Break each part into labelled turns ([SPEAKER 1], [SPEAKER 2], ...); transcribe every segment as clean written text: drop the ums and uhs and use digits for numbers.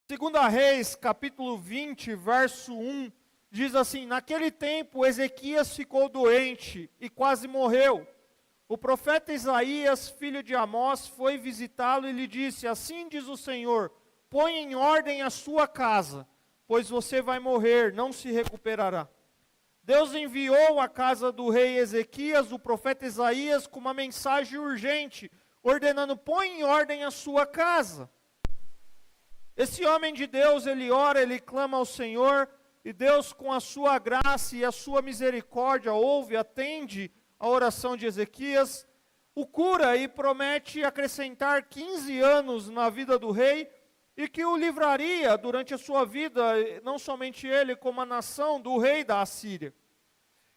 [SPEAKER 1] Segunda Reis, capítulo 20, verso 1, diz assim: Naquele tempo Ezequias ficou doente e quase morreu. O profeta Isaías, filho de Amós, foi visitá-lo e lhe disse: Assim diz o Senhor, põe em ordem a sua casa, pois você vai morrer, não se recuperará. Deus enviou à casa do rei Ezequias, o profeta Isaías, com uma mensagem urgente, ordenando: põe em ordem a sua casa. Esse homem de Deus, ele ora, ele clama ao Senhor, e Deus, com a sua graça e a sua misericórdia, ouve, atende a oração de Ezequias, o cura e promete acrescentar 15 anos na vida do rei, e que o livraria durante a sua vida, não somente ele, como a nação, do rei da Assíria.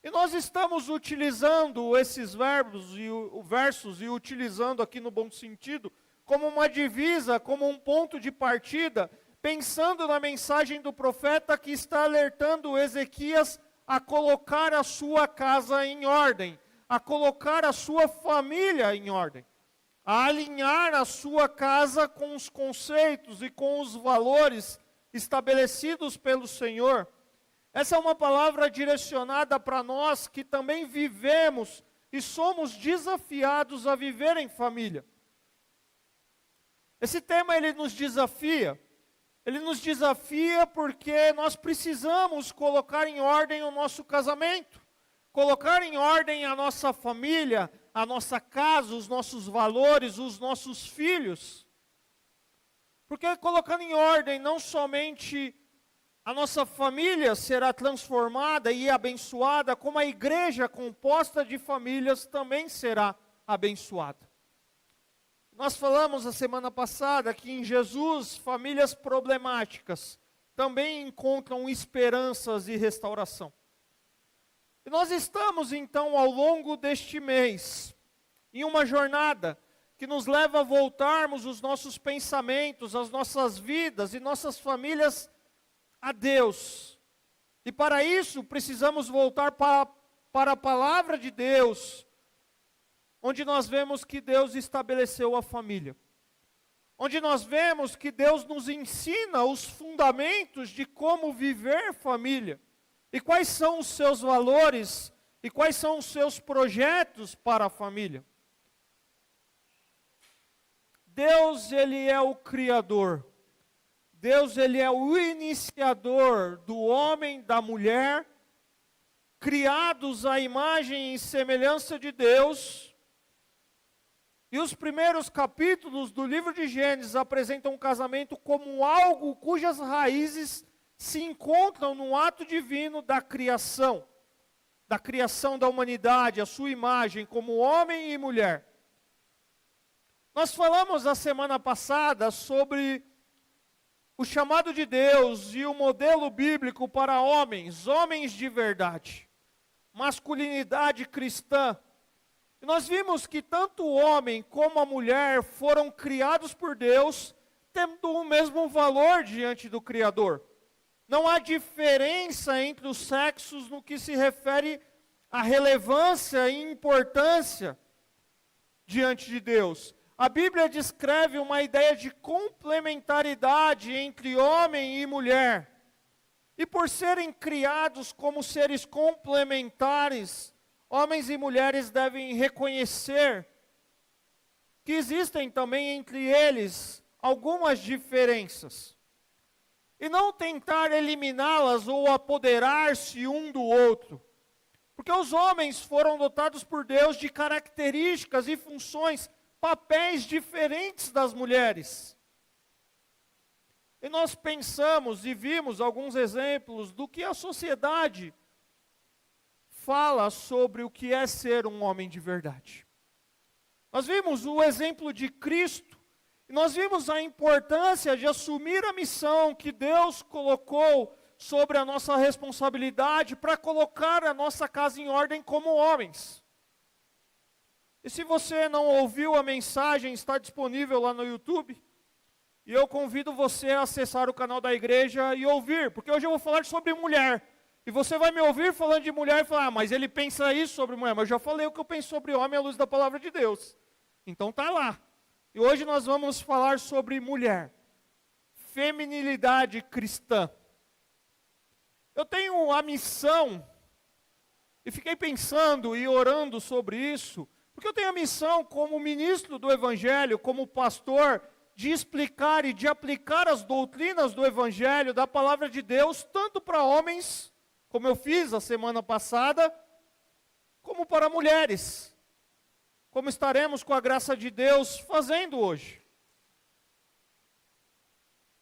[SPEAKER 1] E nós estamos utilizando esses versos e utilizando aqui no bom sentido, como uma divisa, como um ponto de partida, pensando na mensagem do profeta que está alertando Ezequias a colocar a sua casa em ordem, a colocar a sua família em ordem, a alinhar a sua casa com os conceitos e com os valores estabelecidos pelo Senhor. Essa é uma palavra direcionada para nós que também vivemos e somos desafiados a viver em família. Esse tema, ele nos desafia porque nós precisamos colocar em ordem o nosso casamento, colocar em ordem a nossa família, a nossa casa, os nossos valores, os nossos filhos. Porque colocando em ordem, não somente a nossa família será transformada e abençoada, como a igreja composta de famílias também será abençoada. Nós falamos a semana passada que em Jesus, famílias problemáticas também encontram esperanças e restauração. E nós estamos então ao longo deste mês, em uma jornada que nos leva a voltarmos os nossos pensamentos, as nossas vidas e nossas famílias a Deus. E para isso precisamos voltar para a palavra de Deus, onde nós vemos que Deus estabeleceu a família. Onde nós vemos que Deus nos ensina os fundamentos de como viver família. E quais são os seus valores e quais são os seus projetos para a família. Deus, ele é o Criador. Deus, ele é o iniciador do homem, da mulher, criados à imagem e semelhança de Deus. E os primeiros capítulos do livro de Gênesis apresentam o casamento como algo cujas raízes se encontram no ato divino da criação da humanidade, a sua imagem como homem e mulher. Nós falamos a semana passada sobre o chamado de Deus e o modelo bíblico para homens de verdade, masculinidade cristã. E nós vimos que tanto o homem como a mulher foram criados por Deus, tendo o mesmo valor diante do Criador. Não há diferença entre os sexos no que se refere à relevância e importância diante de Deus. A Bíblia descreve uma ideia de complementaridade entre homem e mulher. E por serem criados como seres complementares, homens e mulheres devem reconhecer que existem também entre eles algumas diferenças. E não tentar eliminá-las ou apoderar-se um do outro. Porque os homens foram dotados por Deus de características e funções, papéis diferentes das mulheres. E nós pensamos e vimos alguns exemplos do que a sociedade fala sobre o que é ser um homem de verdade. Nós vimos o exemplo de Cristo, e nós vimos a importância de assumir a missão que Deus colocou sobre a nossa responsabilidade para colocar a nossa casa em ordem como homens. E se você não ouviu a mensagem, está disponível lá no YouTube, e eu convido você a acessar o canal da igreja e ouvir, porque hoje eu vou falar sobre mulher. E você vai me ouvir falando de mulher e falar: mas ele pensa isso sobre mulher. Mas eu já falei o que eu penso sobre homem à luz da palavra de Deus. Então está lá. E hoje nós vamos falar sobre mulher. feminilidade cristã. Eu tenho a missão, e fiquei pensando e orando sobre isso, porque eu tenho a missão como ministro do Evangelho, como pastor, de explicar e de aplicar as doutrinas do Evangelho, da palavra de Deus, tanto para homens, como eu fiz a semana passada, como para mulheres, como estaremos com a graça de Deus fazendo hoje.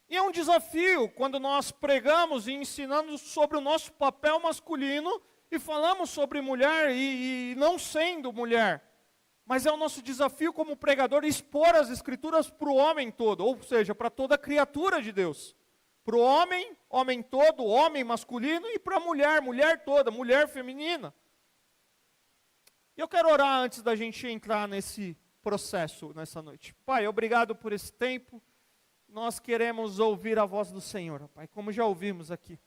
[SPEAKER 1] E é um desafio quando nós pregamos e ensinamos sobre o nosso papel masculino e falamos sobre mulher e não sendo mulher. Mas é o nosso desafio como pregador expor as Escrituras para o homem todo, ou seja, para toda criatura de Deus. Para o homem, homem todo, homem masculino, e para a mulher, mulher toda, mulher feminina. E eu quero orar antes da gente entrar nesse processo nessa noite. Pai, obrigado por esse tempo. Nós queremos ouvir a voz do Senhor, ó Pai, como já ouvimos aqui.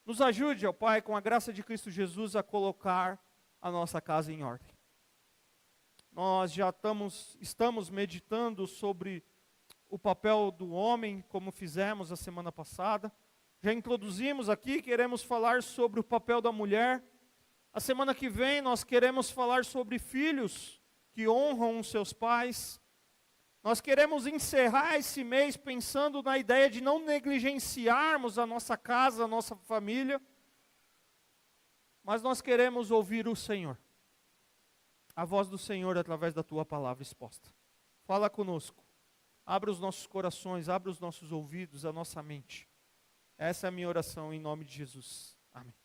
[SPEAKER 1] Nos ajude, ó Pai, com a graça de Cristo Jesus, a colocar a nossa casa em ordem. Nós já estamos meditando sobre o papel do homem, como fizemos a semana passada. Já introduzimos aqui, queremos falar sobre o papel da mulher. A semana que vem nós queremos falar sobre filhos que honram os seus pais. Nós queremos encerrar esse mês pensando na ideia de não negligenciarmos a nossa casa, a nossa família. Mas nós queremos ouvir o Senhor. A voz do Senhor através da tua palavra exposta. Fala conosco. Abra os nossos corações, abra os nossos ouvidos, a nossa mente. Essa é a minha oração em nome de Jesus. Amém.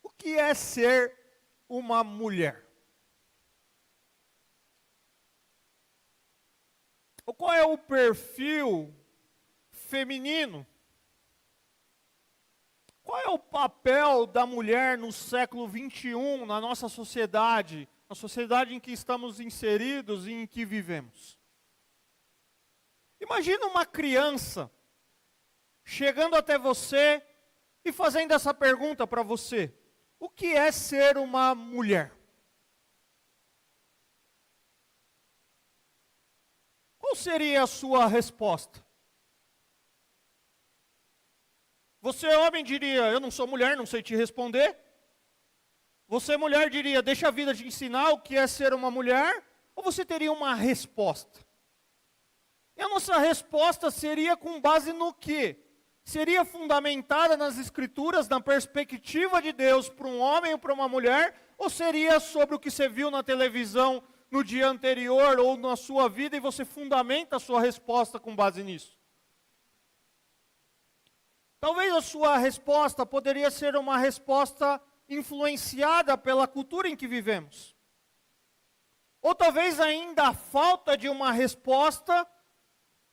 [SPEAKER 1] O que é ser uma mulher? Ou qual é o perfil feminino? Qual é o papel da mulher no século 21 na nossa sociedade, na sociedade em que estamos inseridos e em que vivemos? Imagina uma criança chegando até você e fazendo essa pergunta para você: o que é ser uma mulher? Qual seria a sua resposta? Você, homem, diria: eu não sou mulher, não sei te responder. Você, mulher, diria: deixa a vida te ensinar o que é ser uma mulher. Ou você teria uma resposta? E a nossa resposta seria com base no quê? Seria fundamentada nas Escrituras, na perspectiva de Deus para um homem ou para uma mulher? Ou seria sobre o que você viu na televisão no dia anterior ou na sua vida e você fundamenta a sua resposta com base nisso? Talvez a sua resposta poderia ser uma resposta influenciada pela cultura em que vivemos. Ou talvez ainda a falta de uma resposta,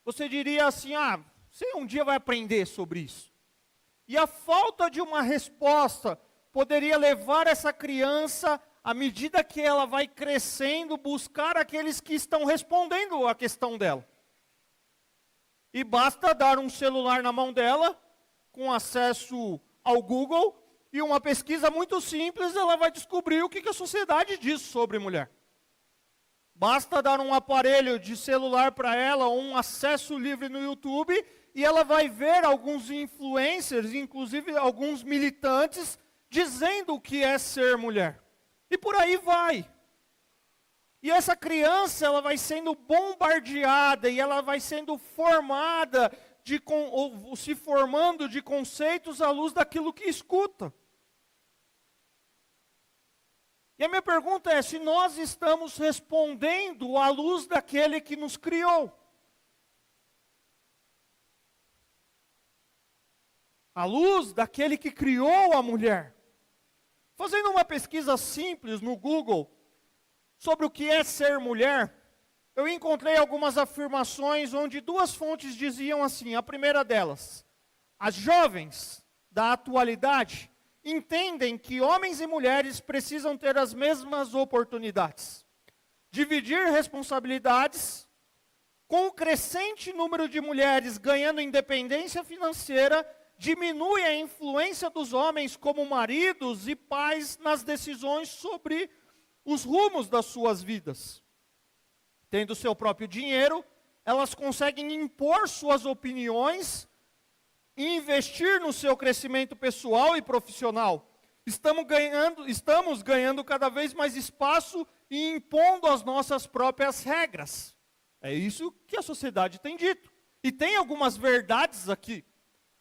[SPEAKER 1] você diria assim: você um dia vai aprender sobre isso. E a falta de uma resposta poderia levar essa criança, à medida que ela vai crescendo, buscar aqueles que estão respondendo a questão dela. E basta dar um celular na mão dela, com acesso ao Google, e uma pesquisa muito simples, ela vai descobrir o que a sociedade diz sobre mulher. Basta dar um aparelho de celular para ela, ou um acesso livre no YouTube, e ela vai ver alguns influencers, inclusive alguns militantes, dizendo o que é ser mulher. E por aí vai. E essa criança, ela vai sendo bombardeada, e ela vai sendo formada, ou se formando de conceitos à luz daquilo que escuta. E a minha pergunta é: se nós estamos respondendo à luz daquele que nos criou? À luz daquele que criou a mulher? Fazendo uma pesquisa simples no Google sobre o que é ser mulher, eu encontrei algumas afirmações onde duas fontes diziam assim. A primeira delas: as jovens da atualidade entendem que homens e mulheres precisam ter as mesmas oportunidades, dividir responsabilidades. Com o crescente número de mulheres ganhando independência financeira, diminui a influência dos homens como maridos e pais nas decisões sobre os rumos das suas vidas. Tendo seu próprio dinheiro, elas conseguem impor suas opiniões e investir no seu crescimento pessoal e profissional. Estamos ganhando cada vez mais espaço e impondo as nossas próprias regras. É isso que a sociedade tem dito. E tem algumas verdades aqui,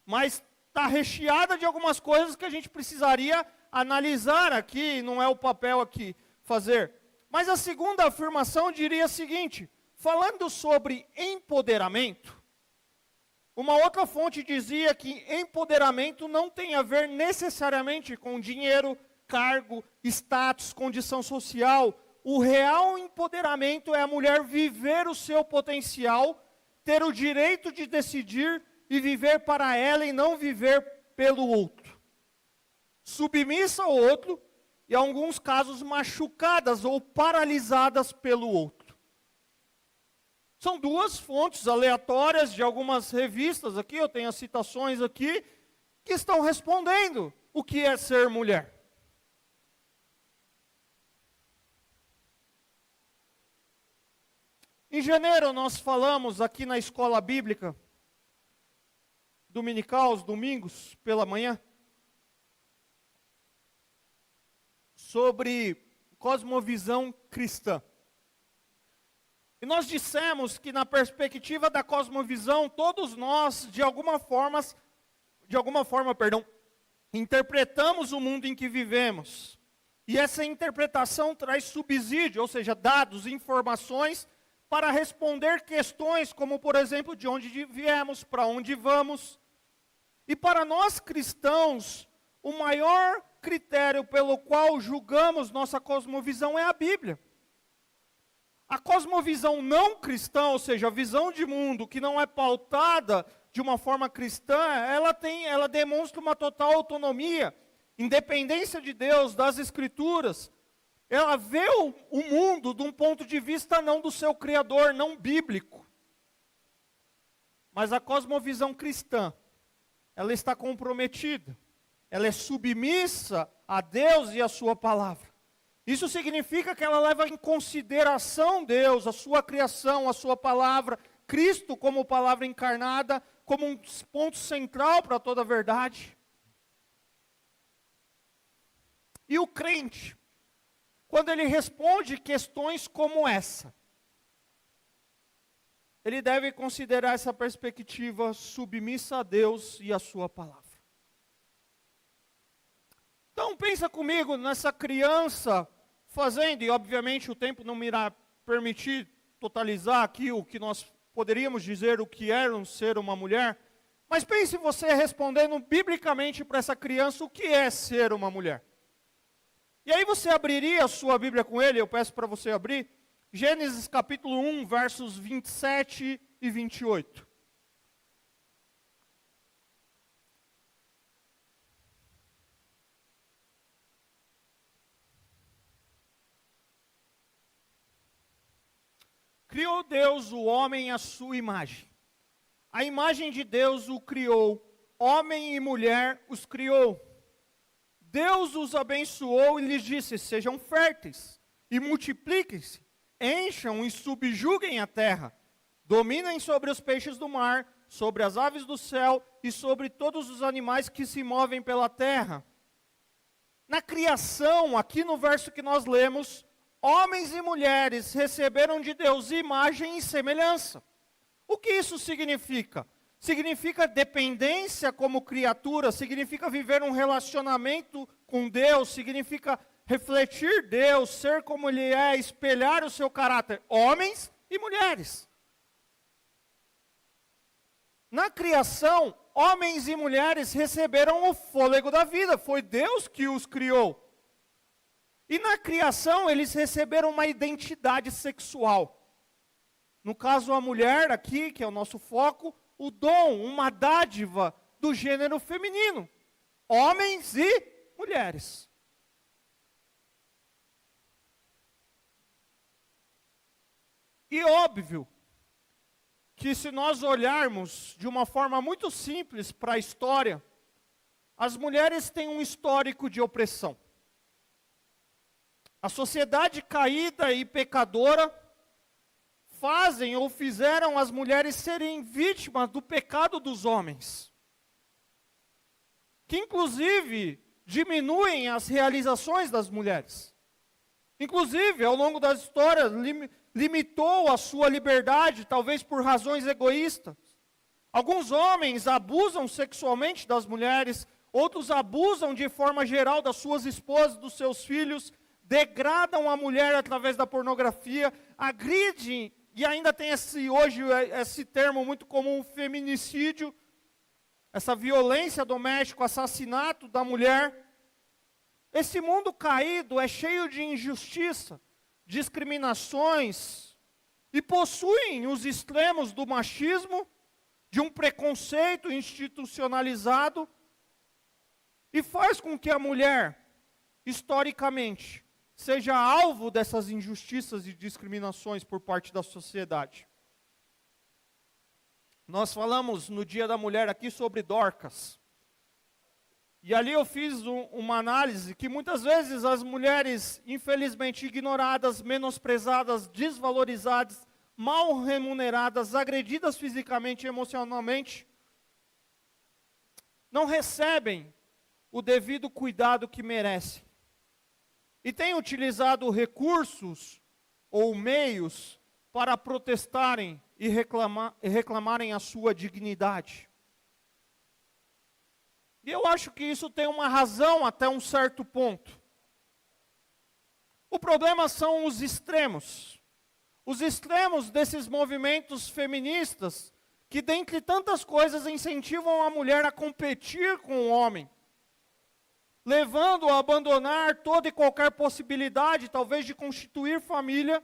[SPEAKER 1] mas está recheada de algumas coisas que a gente precisaria analisar aqui, não é o papel aqui fazer. Mas a segunda afirmação diria o seguinte, falando sobre empoderamento, uma outra fonte dizia que empoderamento não tem a ver necessariamente com dinheiro, cargo, status, condição social. O real empoderamento é a mulher viver o seu potencial, ter o direito de decidir e viver para ela e não viver pelo outro. Submissa ao outro e, em alguns casos, machucadas ou paralisadas pelo outro. São duas fontes aleatórias de algumas revistas aqui, eu tenho as citações aqui, que estão respondendo o que é ser mulher. Em janeiro nós falamos aqui na escola bíblica, dominical, aos domingos, pela manhã, sobre cosmovisão cristã. E nós dissemos que na perspectiva da cosmovisão, todos nós, de alguma forma, interpretamos o mundo em que vivemos. E essa interpretação traz subsídio, ou seja, dados, informações, para responder questões como, por exemplo, de onde viemos, para onde vamos. E para nós cristãos, o maior critério pelo qual julgamos nossa cosmovisão é a Bíblia. A cosmovisão não cristã, ou seja, a visão de mundo que não é pautada de uma forma cristã, ela demonstra uma total autonomia, independência de Deus, das Escrituras. Ela vê o mundo de um ponto de vista não do seu Criador, não bíblico. Mas a cosmovisão cristã, ela está comprometida, ela é submissa a Deus e a sua palavra. Isso significa que ela leva em consideração Deus, a sua criação, a sua palavra, Cristo como palavra encarnada, como um ponto central para toda a verdade. E o crente, quando ele responde questões como essa, ele deve considerar essa perspectiva submissa a Deus e a sua palavra. Então pensa comigo nessa criança fazendo, e obviamente o tempo não me irá permitir totalizar aqui o que nós poderíamos dizer o que era um ser uma mulher, mas pense você respondendo biblicamente para essa criança o que é ser uma mulher. E aí você abriria a sua Bíblia com ele, eu peço para você abrir, Gênesis capítulo 1, versos 27 e 28. Criou Deus o homem à sua imagem. A imagem de Deus o criou, homem e mulher os criou. Deus os abençoou e lhes disse, sejam férteis e multipliquem-se, encham e subjuguem a terra, dominem sobre os peixes do mar, sobre as aves do céu e sobre todos os animais que se movem pela terra. Na criação, aqui no verso que nós lemos, homens e mulheres receberam de Deus imagem e semelhança. O que isso significa? Significa dependência como criatura, significa viver um relacionamento com Deus, significa refletir Deus, ser como Ele é, espelhar o seu caráter, homens e mulheres. Na criação, homens e mulheres receberam o fôlego da vida, foi Deus que os criou. E na criação, eles receberam uma identidade sexual. No caso, a mulher aqui, que é o nosso foco, o dom, uma dádiva do gênero feminino. Homens e mulheres. E óbvio que se nós olharmos de uma forma muito simples para a história, as mulheres têm um histórico de opressão. A sociedade caída e pecadora fazem ou fizeram as mulheres serem vítimas do pecado dos homens, que inclusive diminuem as realizações das mulheres. Inclusive, ao longo das histórias, limitou a sua liberdade, talvez por razões egoístas. Alguns homens abusam sexualmente das mulheres, outros abusam de forma geral das suas esposas, dos seus filhos, degradam a mulher através da pornografia, agridem, e ainda tem hoje esse termo muito comum, feminicídio, essa violência doméstica, assassinato da mulher. Esse mundo caído é cheio de injustiça, discriminações, e possuem os extremos do machismo, de um preconceito institucionalizado, e faz com que a mulher, historicamente, seja alvo dessas injustiças e discriminações por parte da sociedade. Nós falamos no Dia da Mulher aqui sobre Dorcas. E ali eu fiz uma análise que muitas vezes as mulheres, infelizmente ignoradas, menosprezadas, desvalorizadas, mal remuneradas, agredidas fisicamente e emocionalmente, não recebem o devido cuidado que merecem. E têm utilizado recursos ou meios para protestarem e reclamarem a sua dignidade. E eu acho que isso tem uma razão até um certo ponto. O problema são os extremos. Os extremos desses movimentos feministas que, dentre tantas coisas, incentivam a mulher a competir com o homem, levando-a a abandonar toda e qualquer possibilidade, talvez, de constituir família,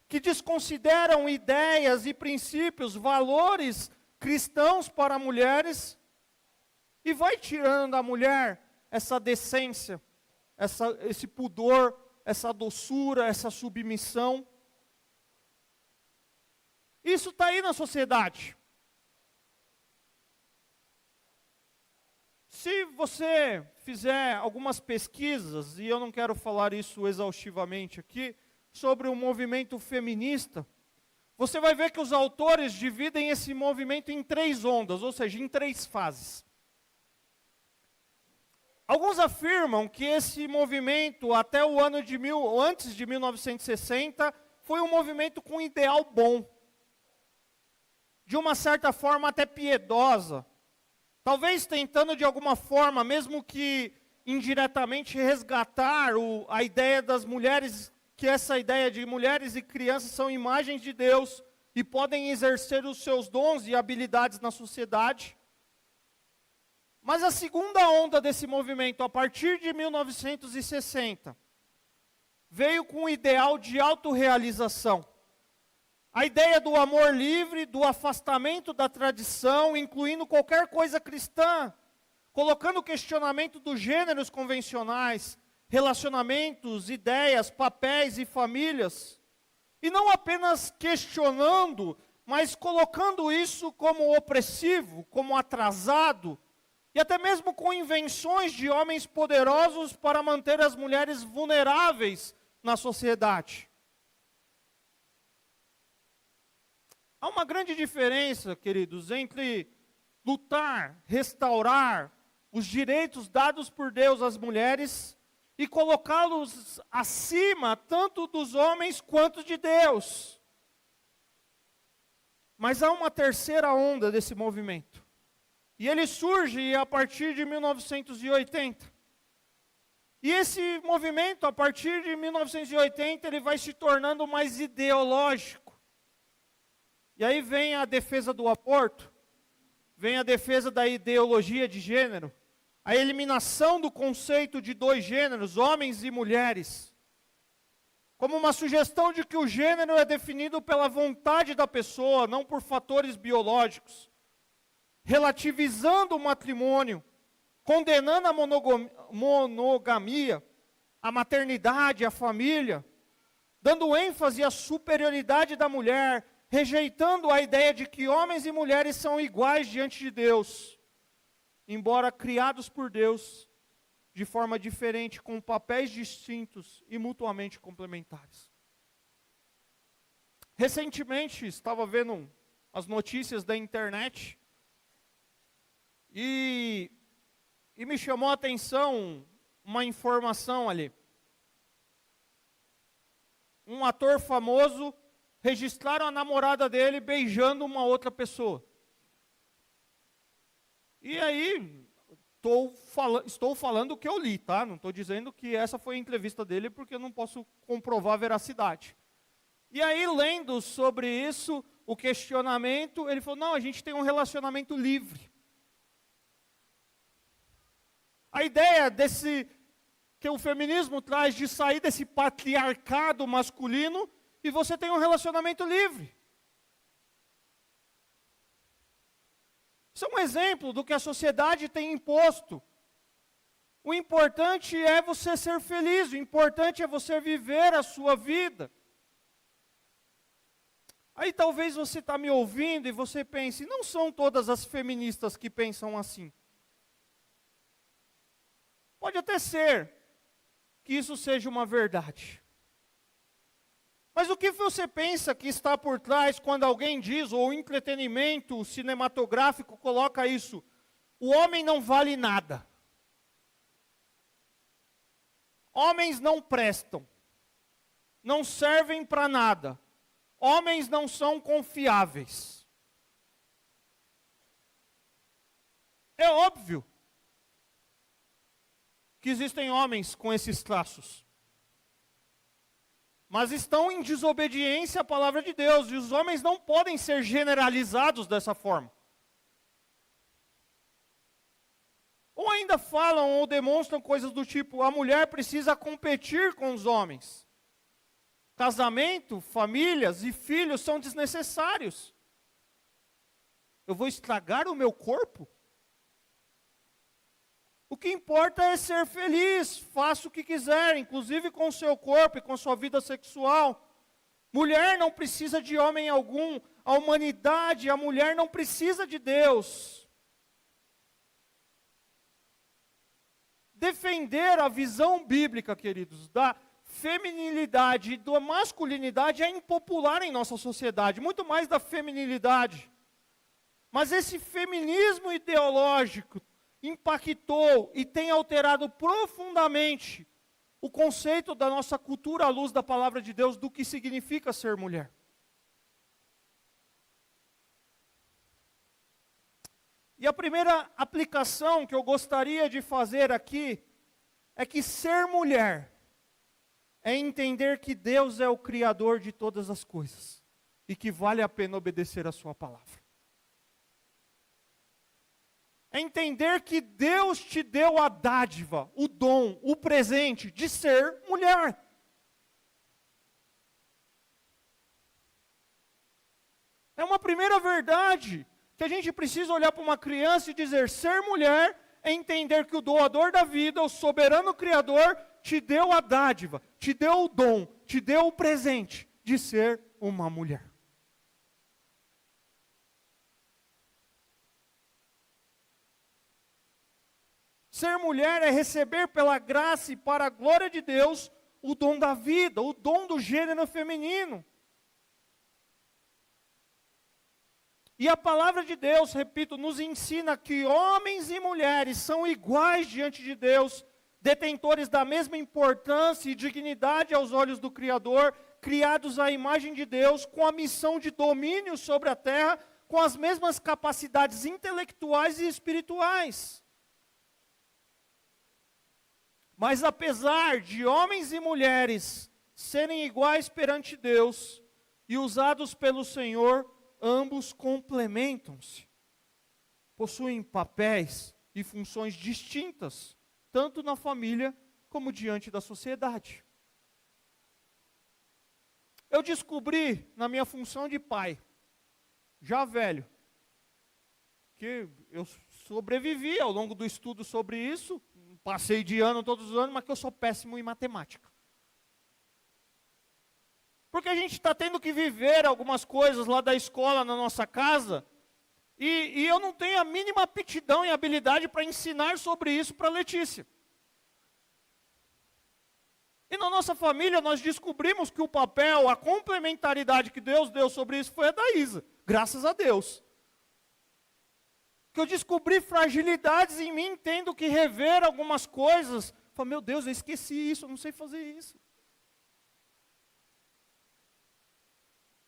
[SPEAKER 1] que desconsideram ideias e princípios, valores cristãos para mulheres, e vai tirando da mulher essa decência, esse pudor, essa doçura, essa submissão. Isso está aí na sociedade. Se você fizer algumas pesquisas, e eu não quero falar isso exaustivamente aqui, sobre o movimento feminista, você vai ver que os autores dividem esse movimento em 3 ondas, ou seja, em 3 fases. Alguns afirmam que esse movimento, até o ano antes de 1960, foi um movimento com ideal bom, de uma certa forma até piedosa, talvez tentando de alguma forma, mesmo que indiretamente, resgatar a ideia das mulheres, que essa ideia de mulheres e crianças são imagens de Deus e podem exercer os seus dons e habilidades na sociedade. Mas a segunda onda desse movimento, a partir de 1960, veio com o ideal de autorrealização. A ideia do amor livre, do afastamento da tradição, incluindo qualquer coisa cristã, colocando o questionamento dos gêneros convencionais, relacionamentos, ideias, papéis e famílias, e não apenas questionando, mas colocando isso como opressivo, como atrasado, e até mesmo com invenções de homens poderosos para manter as mulheres vulneráveis na sociedade. Há uma grande diferença, queridos, entre lutar, restaurar os direitos dados por Deus às mulheres e colocá-los acima tanto dos homens quanto de Deus. Mas há uma terceira onda desse movimento. E ele surge a partir de 1980. E esse movimento, a partir de 1980, ele vai se tornando mais ideológico. E aí vem a defesa do aborto, vem a defesa da ideologia de gênero, a eliminação do conceito de 2 gêneros, homens e mulheres, como uma sugestão de que o gênero é definido pela vontade da pessoa, não por fatores biológicos, relativizando o matrimônio, condenando a monogamia, a maternidade, a família, dando ênfase à superioridade da mulher, rejeitando a ideia de que homens e mulheres são iguais diante de Deus, embora criados por Deus, de forma diferente, com papéis distintos e mutuamente complementares. Recentemente, estava vendo as notícias da internet e me chamou a atenção uma informação ali. Um ator famoso registraram a namorada dele beijando uma outra pessoa. E aí, estou falando o que eu li, tá? Não estou dizendo que essa foi a entrevista dele, porque eu não posso comprovar a veracidade. E aí, lendo sobre isso, o questionamento, ele falou, não, a gente tem um relacionamento livre. A ideia que o feminismo traz de sair desse patriarcado masculino e você tem um relacionamento livre. Isso é um exemplo do que a sociedade tem imposto. O importante é você ser feliz, o importante é você viver a sua vida. Aí talvez você está me ouvindo e você pense, não são todas as feministas que pensam assim. Pode até ser que isso seja uma verdade. Mas o que você pensa que está por trás quando alguém diz, ou o entretenimento cinematográfico coloca isso, o homem não vale nada. Homens não prestam. Não servem para nada. Homens não são confiáveis. É óbvio que existem homens com esses traços. Mas estão em desobediência à palavra de Deus. E os homens não podem ser generalizados dessa forma. Ou ainda falam ou demonstram coisas do tipo, a mulher precisa competir com os homens. Casamento, famílias e filhos são desnecessários. Eu vou estragar o meu corpo? O que importa é ser feliz, faça o que quiser, inclusive com o seu corpo e com sua vida sexual. Mulher não precisa de homem algum, a humanidade, a mulher não precisa de Deus. Defender a visão bíblica, queridos, da feminilidade e da masculinidade é impopular em nossa sociedade, muito mais da feminilidade. Mas esse feminismo ideológico impactou e tem alterado profundamente o conceito da nossa cultura à luz da palavra de Deus do que significa ser mulher. E a primeira aplicação que eu gostaria de fazer aqui é que ser mulher é entender que Deus é o Criador de todas as coisas e que vale a pena obedecer a sua palavra. É entender que Deus te deu a dádiva, o dom, o presente de ser mulher. É uma primeira verdade que a gente precisa olhar para uma criança e dizer, ser mulher é entender que o doador da vida, o soberano Criador, te deu a dádiva, te deu o dom, te deu o presente de ser uma mulher. Ser mulher é receber pela graça e para a glória de Deus o dom da vida, o dom do gênero feminino. E a palavra de Deus, repito, nos ensina que homens e mulheres são iguais diante de Deus, detentores da mesma importância e dignidade aos olhos do Criador, criados à imagem de Deus, com a missão de domínio sobre a terra, com as mesmas capacidades intelectuais e espirituais. Mas apesar de homens e mulheres serem iguais perante Deus e usados pelo Senhor, ambos complementam-se. Possuem papéis e funções distintas, tanto na família como diante da sociedade. Eu descobri na minha função de pai, já velho, que eu sobrevivi ao longo do estudo sobre isso, passei de ano todos os anos, mas que eu sou péssimo em matemática. Porque a gente está tendo que viver algumas coisas lá da escola, na nossa casa, e eu não tenho a mínima aptidão e habilidade para ensinar sobre isso para a Letícia. E na nossa família nós descobrimos que o papel, a complementaridade que Deus deu sobre isso foi a da Isa. Graças a Deus. Que eu descobri fragilidades em mim, tendo que rever algumas coisas. Falei, meu Deus, eu esqueci isso, eu não sei fazer isso.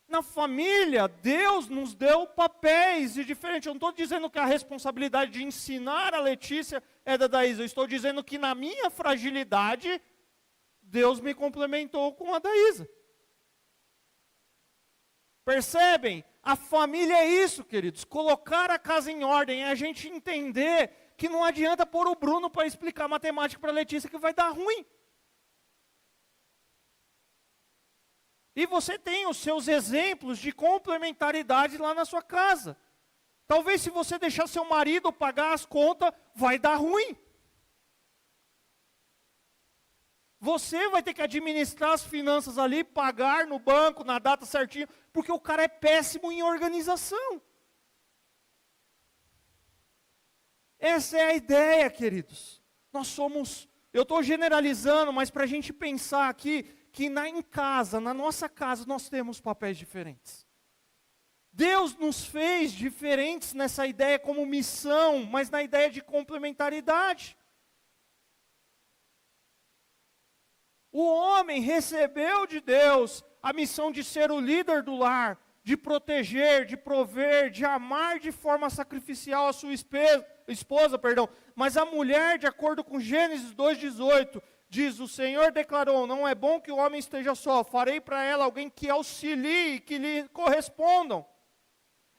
[SPEAKER 1] Na família, Deus nos deu papéis de diferente. Eu não estou dizendo que a responsabilidade de ensinar a Letícia é da Daísa. Eu estou dizendo que na minha fragilidade, Deus me complementou com a Daísa. Percebem? A família é isso, queridos. Colocar a casa em ordem é a gente entender que não adianta pôr o Bruno para explicar matemática para a Letícia que vai dar ruim. E você tem os seus exemplos de complementaridade lá na sua casa. Talvez se você deixar seu marido pagar as contas, vai dar ruim. Você vai ter que administrar as finanças ali, pagar no banco, na data certinha, porque o cara é péssimo em organização. Essa é a ideia, queridos. Nós somos, eu estou generalizando, mas para a gente pensar aqui, que em casa, na nossa casa, nós temos papéis diferentes. Deus nos fez diferentes nessa ideia como missão, mas na ideia de complementaridade. O homem recebeu de Deus a missão de ser o líder do lar, de proteger, de prover, de amar de forma sacrificial a sua esposa, mas a mulher, de acordo com Gênesis 2,18, diz, o Senhor declarou, não é bom que o homem esteja só, farei para ela alguém que auxilie, que lhe correspondam.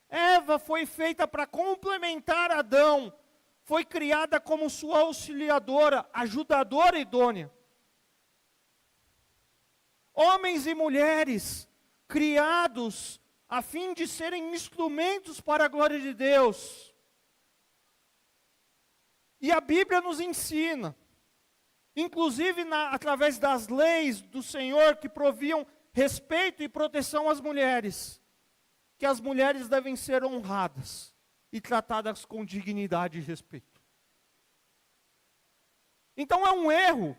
[SPEAKER 1] Eva foi feita para complementar Adão, foi criada como sua auxiliadora, ajudadora idônea. Homens e mulheres, criados a fim de serem instrumentos para a glória de Deus. E a Bíblia nos ensina, inclusive através das leis do Senhor que proviam respeito e proteção às mulheres, que as mulheres devem ser honradas e tratadas com dignidade e respeito. Então é um erro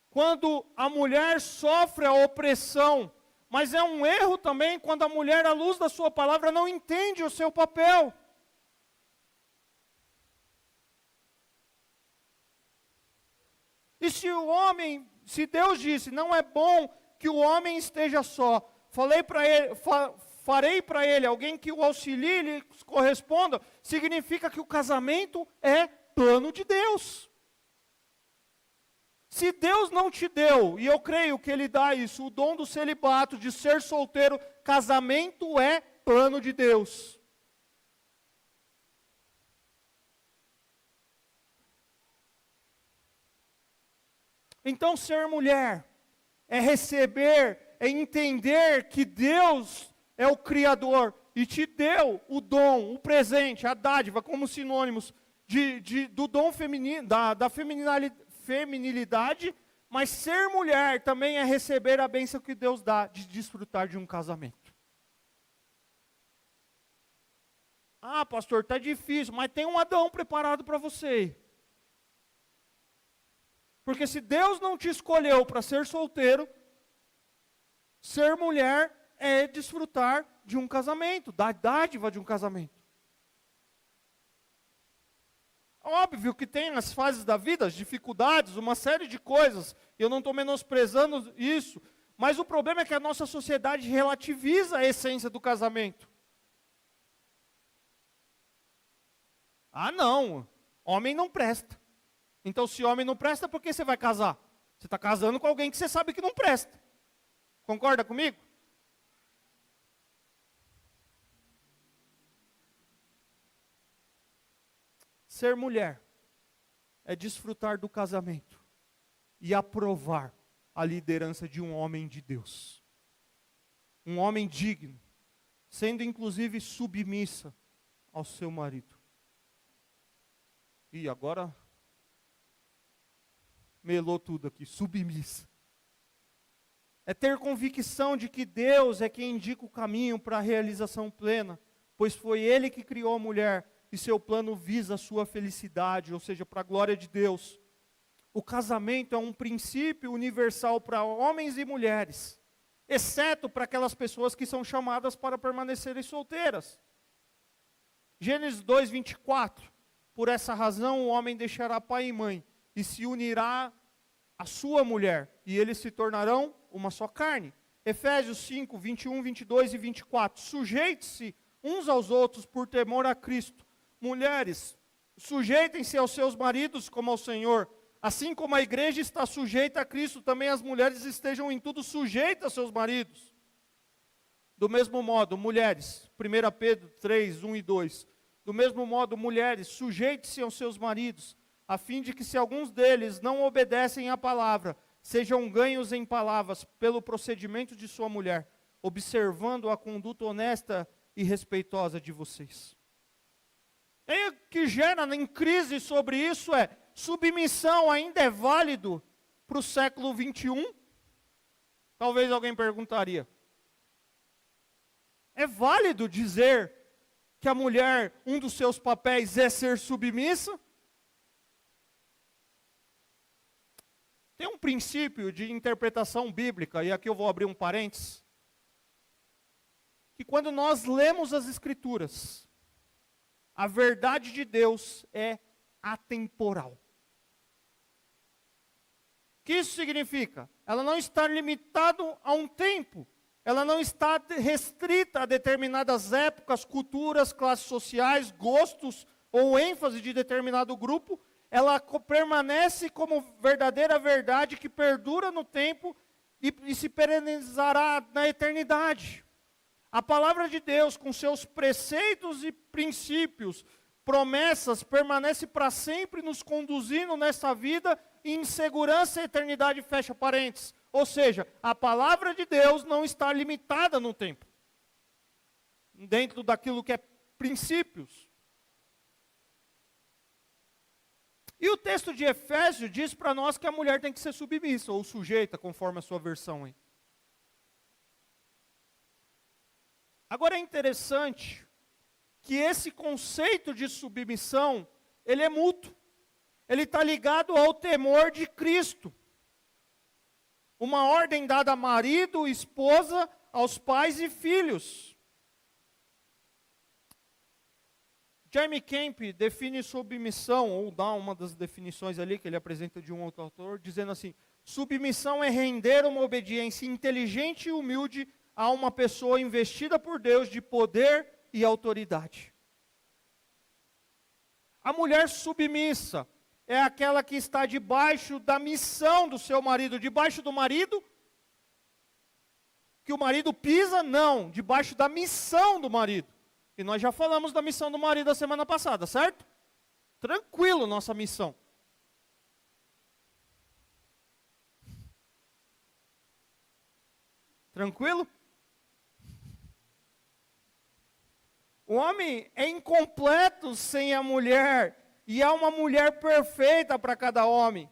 [SPEAKER 1] quando a mulher sofre a opressão, mas é um erro também quando a mulher, à luz da sua palavra, não entende o seu papel. E se Deus disse, não é bom que o homem esteja só, farei para ele alguém que o auxilie, lhe corresponda, significa que o casamento é plano de Deus. Se Deus não te deu, e eu creio que Ele dá isso, o dom do celibato, de ser solteiro, casamento é plano de Deus. Então, ser mulher é receber, é entender que Deus é o Criador e te deu o dom, o presente, a dádiva, como sinônimos do dom feminino, da feminilidade, mas ser mulher também é receber a bênção que Deus dá de desfrutar de um casamento. Ah, pastor, está difícil, mas tem um Adão preparado para você. Porque se Deus não te escolheu para ser solteiro, ser mulher é desfrutar de um casamento, da dádiva de um casamento. Óbvio que tem nas fases da vida, as dificuldades, uma série de coisas, eu não estou menosprezando isso, mas o problema é que a nossa sociedade relativiza a essência do casamento. Ah, não, homem não presta. Então, se homem não presta, por que você vai casar? Você está casando com alguém que você sabe que não presta. Concorda comigo? Ser mulher é desfrutar do casamento e aprovar a liderança de um homem de Deus. Um homem digno, sendo inclusive submissa ao seu marido. E agora melou tudo aqui, submissa. É ter convicção de que Deus é quem indica o caminho para a realização plena, pois foi Ele que criou a mulher e seu plano visa a sua felicidade, ou seja, para a glória de Deus. o casamento é um princípio universal para homens e mulheres, exceto para aquelas pessoas que são chamadas para permanecerem solteiras. Gênesis 2, 24. Por essa razão o homem deixará pai e mãe e se unirá à sua mulher, e eles se tornarão uma só carne. Efésios 5, 21, 22 e 24. Sujeite-se uns aos outros por temor a Cristo. Mulheres, sujeitem-se aos seus maridos como ao Senhor. Assim como a igreja está sujeita a Cristo, também as mulheres estejam em tudo sujeitas aos seus maridos. Do mesmo modo, mulheres, 1 Pedro 3, 1 e 2. Do mesmo modo, mulheres, sujeite-se aos seus maridos, a fim de que se alguns deles não obedecem à palavra, sejam ganhos em palavras pelo procedimento de sua mulher, observando a conduta honesta e respeitosa de vocês. E o que gera em crise sobre isso é: submissão ainda é válido para o século 21? Talvez alguém perguntaria. É válido dizer que a mulher, um dos seus papéis é ser submissa? Tem um princípio de interpretação bíblica, e aqui eu vou abrir um parênteses, que quando nós lemos as Escrituras, a verdade de Deus é atemporal. O que isso significa? Ela não está limitada a um tempo. Ela não está restrita a determinadas épocas, culturas, classes sociais, gostos ou ênfase de determinado grupo. Ela permanece como verdadeira verdade que perdura no tempo e se perenizará na eternidade. A palavra de Deus, com seus preceitos e princípios, promessas, permanece para sempre nos conduzindo nessa vida e em segurança e eternidade, fecha parênteses. Ou seja, a palavra de Deus não está limitada no tempo, dentro daquilo que é princípios. E o texto de Efésios diz para nós que a mulher tem que ser submissa, ou sujeita, conforme a sua versão aí. Agora é interessante que esse conceito de submissão, ele é mútuo. Ele está ligado ao temor de Cristo. Uma ordem dada a marido, esposa, aos pais e filhos. Jeremy Camp define submissão, ou dá uma das definições ali que ele apresenta de um outro autor, dizendo assim: submissão é render uma obediência inteligente e humilde a uma pessoa investida por Deus de poder e autoridade. A mulher submissa é aquela que está debaixo da missão do seu marido. Debaixo do marido? Que o marido pisa? Não, debaixo da missão do marido. E nós já falamos da missão do marido a semana passada, certo? Tranquilo nossa missão. Tranquilo? O homem é incompleto sem a mulher, e há uma mulher perfeita para cada homem.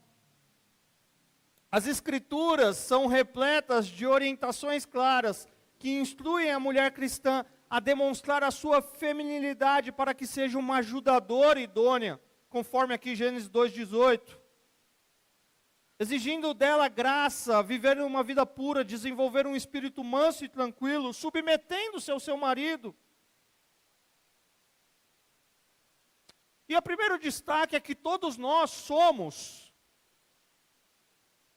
[SPEAKER 1] As Escrituras são repletas de orientações claras que instruem a mulher cristã a demonstrar a sua feminilidade para que seja uma ajudadora idônea, conforme aqui Gênesis 2,18. Exigindo dela graça, viver uma vida pura, desenvolver um espírito manso e tranquilo, submetendo-se ao seu marido. E o primeiro destaque é que todos nós somos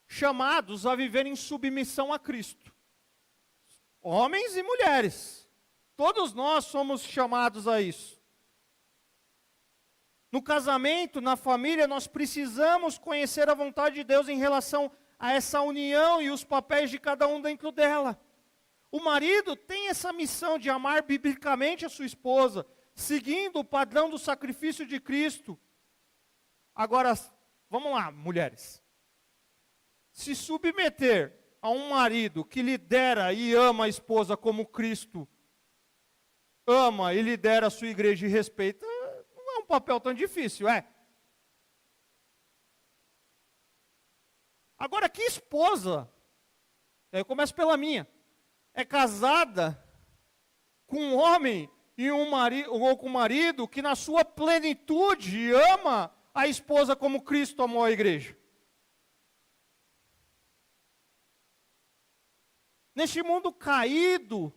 [SPEAKER 1] chamados a viver em submissão a Cristo. Homens e mulheres. Todos nós somos chamados a isso. No casamento, na família, nós precisamos conhecer a vontade de Deus em relação a essa união e os papéis de cada um dentro dela. O marido tem essa missão de amar biblicamente a sua esposa, seguindo o padrão do sacrifício de Cristo. Agora, vamos lá, mulheres. Se submeter a um marido que lidera e ama a esposa como Cristo ama e lidera a sua igreja e respeita, não é um papel tão difícil, é? Agora, que esposa, eu começo pela minha, é casada com um homem e um marido, ou com um marido que na sua plenitude ama a esposa como Cristo amou a igreja? Neste mundo caído,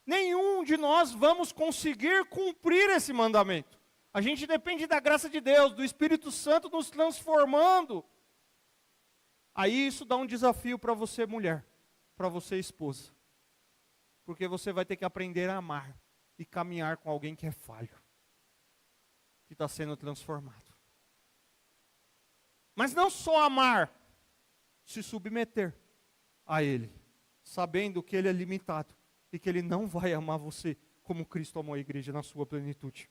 [SPEAKER 1] nenhum de nós vamos conseguir cumprir esse mandamento. A gente depende da graça de Deus, do Espírito Santo nos transformando. Aí isso dá um desafio para você, mulher, para você, esposa. Porque você vai ter que aprender a amar e caminhar com alguém que é falho, que está sendo transformado. Mas não só amar, se submeter a Ele, sabendo que Ele é limitado e que Ele não vai amar você como Cristo amou a igreja na sua plenitude.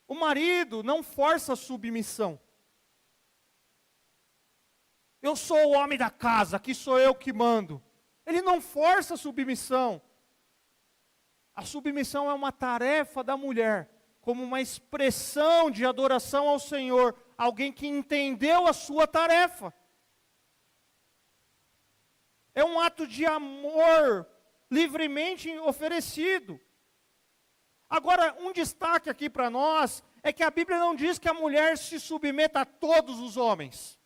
[SPEAKER 1] O marido não força a submissão. Eu sou o homem da casa, aqui sou eu que mando. Ele não força a submissão. A submissão é uma tarefa da mulher, como uma expressão de adoração ao Senhor, alguém que entendeu a sua tarefa. É um ato de amor livremente oferecido. Agora, um destaque aqui para nós é que a Bíblia não diz que a mulher se submeta a todos os homens.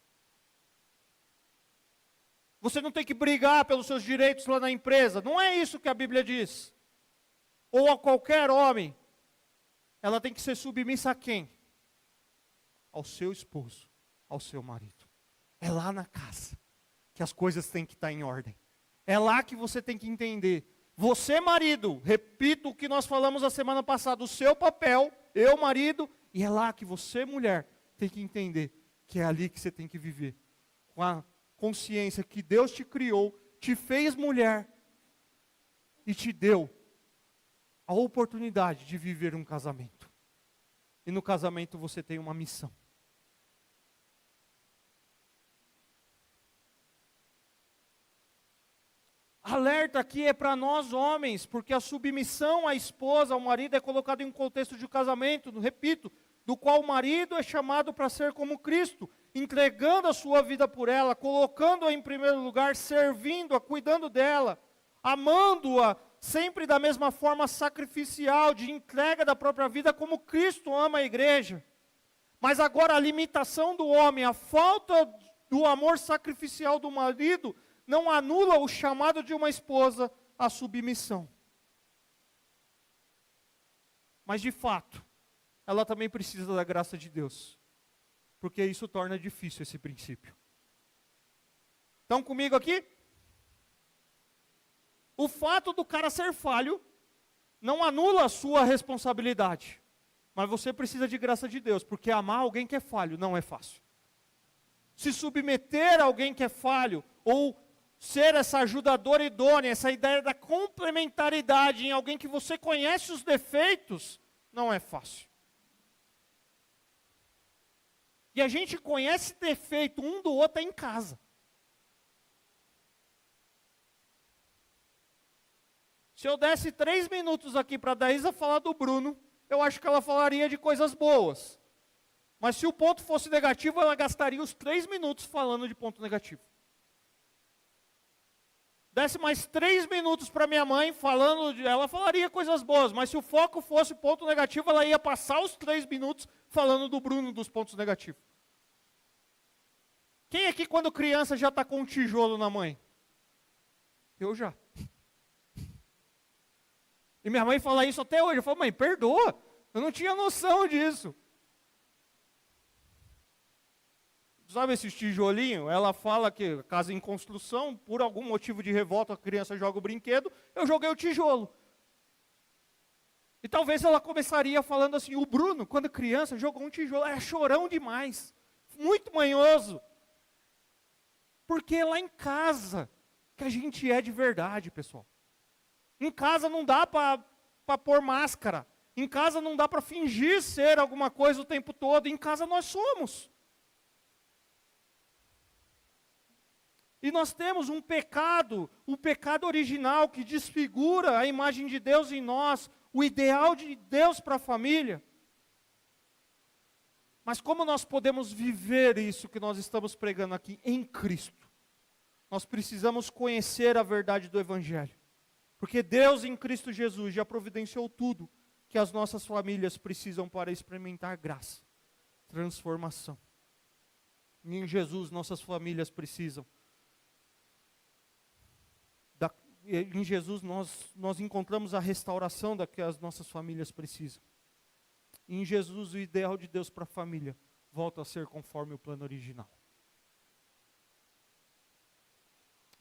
[SPEAKER 1] Você não tem que brigar pelos seus direitos lá na empresa. Não é isso que a Bíblia diz. Ou a qualquer homem. Ela tem que ser submissa a quem? Ao seu esposo, ao seu marido. É lá na casa que as coisas têm que estar em ordem. É lá que você tem que entender. Você, marido, repito o que nós falamos a semana passada, o seu papel, eu, marido, e é lá que você, mulher, tem que entender que é ali que você tem que viver. Com a consciência que Deus te criou, te fez mulher e te deu a oportunidade de viver um casamento. E no casamento você tem uma missão. Alerta aqui é para nós homens, porque a submissão à esposa, ao marido, é colocada em um contexto de casamento, repito, do qual o marido é chamado para ser como Cristo, entregando a sua vida por ela, colocando-a em primeiro lugar, servindo-a, cuidando dela, amando-a, sempre da mesma forma sacrificial, de entrega da própria vida, como Cristo ama a igreja. Mas agora a limitação do homem, a falta do amor sacrificial do marido, não anula o chamado de uma esposa à submissão. Mas de fato, ela também precisa da graça de Deus, porque isso torna difícil esse princípio. Estão comigo aqui? O fato do cara ser falho não anula a sua responsabilidade, mas você precisa de graça de Deus, porque amar alguém que é falho não é fácil. Se submeter a alguém que é falho, ou ser essa ajudadora idônea, essa ideia da complementaridade em alguém que você conhece os defeitos, não é fácil. E a gente conhece defeito um do outro em casa. Se eu desse 3 minutos aqui para a Daísa falar do Bruno, eu acho que ela falaria de coisas boas. Mas se o ponto fosse negativo, ela gastaria os 3 minutos falando de ponto negativo. Desse mais 3 minutos para minha mãe falando, ela falaria coisas boas, mas se o foco fosse ponto negativo, ela ia passar os 3 minutos falando do Bruno, dos pontos negativos. Quem aqui quando criança já está com um tijolo na mãe? Eu já. E minha mãe fala isso até hoje. Eu falo, mãe, perdoa, eu não tinha noção disso. Sabe esses tijolinhos? Ela fala que casa em construção, por algum motivo de revolta, a criança joga o brinquedo, eu joguei o tijolo. E talvez ela começaria falando assim, o Bruno, quando criança, jogou um tijolo, era chorão demais, muito manhoso. Porque é lá em casa que a gente é de verdade, pessoal. Em casa não dá para pôr máscara. Em casa não dá para fingir ser alguma coisa o tempo todo. Em casa nós somos. E nós temos um pecado, o pecado original que desfigura a imagem de Deus em nós, o ideal de Deus para a família. Mas como nós podemos viver isso que nós estamos pregando aqui em Cristo? Nós precisamos conhecer a verdade do Evangelho. Porque Deus em Cristo Jesus já providenciou tudo que as nossas famílias precisam para experimentar graça, transformação. E em Jesus nossas famílias precisam em Jesus nós encontramos a restauração da que as nossas famílias precisam. Em Jesus, o ideal de Deus para a família volta a ser conforme o plano original.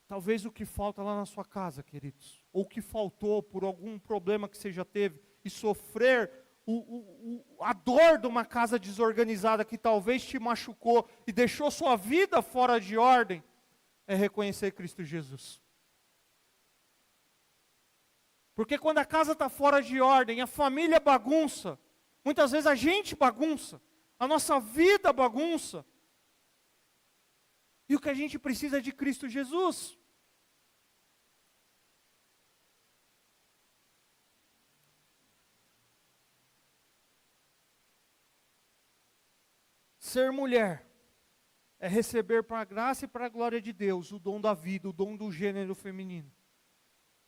[SPEAKER 1] Talvez o que falta lá na sua casa, queridos, ou o que faltou por algum problema que você já teve, e sofrer a dor de uma casa desorganizada que talvez te machucou e deixou sua vida fora de ordem, é reconhecer Cristo Jesus. Porque quando a casa está fora de ordem, a família bagunça, muitas vezes a gente bagunça, a nossa vida bagunça. E o que a gente precisa é de Cristo Jesus. Ser mulher é receber para a graça e para a glória de Deus o dom da vida, o dom do gênero feminino.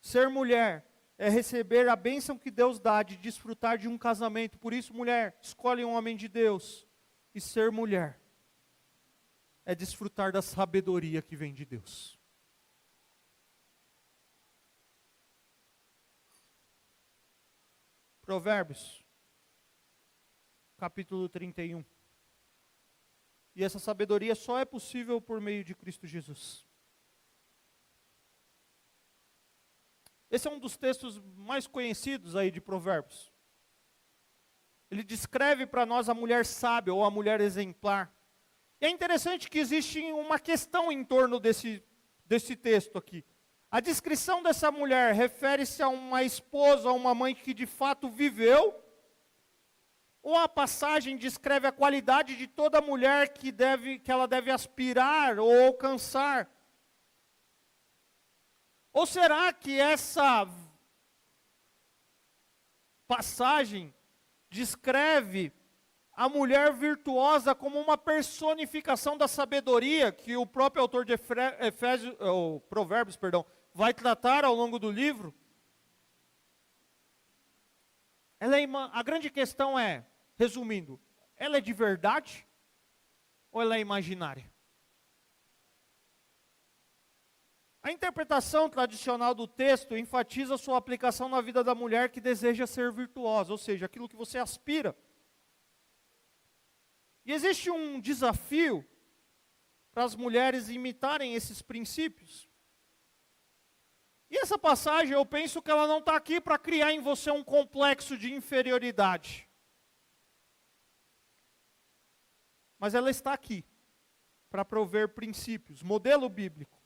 [SPEAKER 1] Ser mulher é receber a bênção que Deus dá de desfrutar de um casamento. Por isso, mulher, escolhe um homem de Deus. E ser mulher é desfrutar da sabedoria que vem de Deus. Provérbios, capítulo 31. E essa sabedoria só é possível por meio de Cristo Jesus. Esse é um dos textos mais conhecidos aí de Provérbios. Ele descreve para nós a mulher sábia ou a mulher exemplar. E é interessante que existe uma questão em torno desse texto aqui. A descrição dessa mulher refere-se a uma esposa, a uma mãe que de fato viveu, ou a passagem descreve a qualidade de toda mulher que ela deve aspirar ou alcançar? Ou será que essa passagem descreve a mulher virtuosa como uma personificação da sabedoria que o próprio autor de Provérbios, vai tratar ao longo do livro? A grande questão é, resumindo, ela é de verdade ou ela é imaginária? A interpretação tradicional do texto enfatiza sua aplicação na vida da mulher que deseja ser virtuosa, ou seja, aquilo que você aspira. E existe um desafio para as mulheres imitarem esses princípios. E essa passagem, eu penso que ela não está aqui para criar em você um complexo de inferioridade. Mas ela está aqui para prover princípios, modelo bíblico,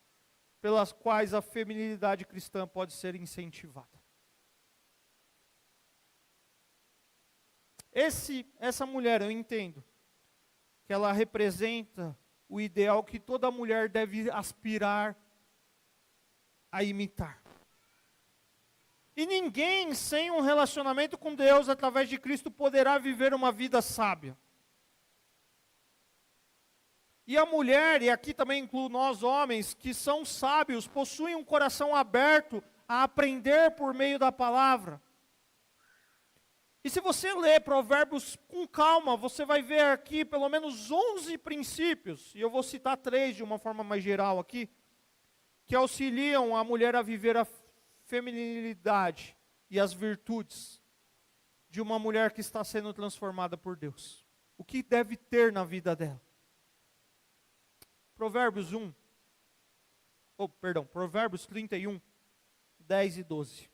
[SPEAKER 1] pelas quais a feminilidade cristã pode ser incentivada. Essa mulher, eu entendo, que ela representa o ideal que toda mulher deve aspirar a imitar. E ninguém sem um relacionamento com Deus, através de Cristo, poderá viver uma vida sábia. E a mulher, e aqui também incluo nós homens, que são sábios, possuem um coração aberto a aprender por meio da palavra. E se você ler Provérbios com calma, você vai ver aqui pelo menos 11 princípios, e eu vou citar 3 de uma forma mais geral aqui, que auxiliam a mulher a viver a feminilidade e as virtudes de uma mulher que está sendo transformada por Deus. O que deve ter na vida dela? Provérbios 31, 10 e 12.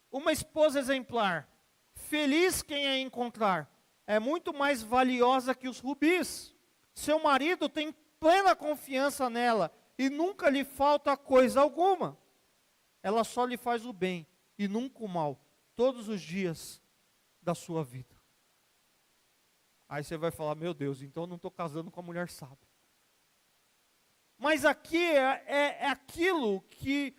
[SPEAKER 1] Uma esposa exemplar, feliz quem a encontrar, é muito mais valiosa que os rubis. Seu marido tem plena confiança nela e nunca lhe falta coisa alguma. Ela só lhe faz o bem e nunca o mal, todos os dias da sua vida. Aí você vai falar, meu Deus, então eu não estou casando com a mulher sábia. Mas aqui é aquilo que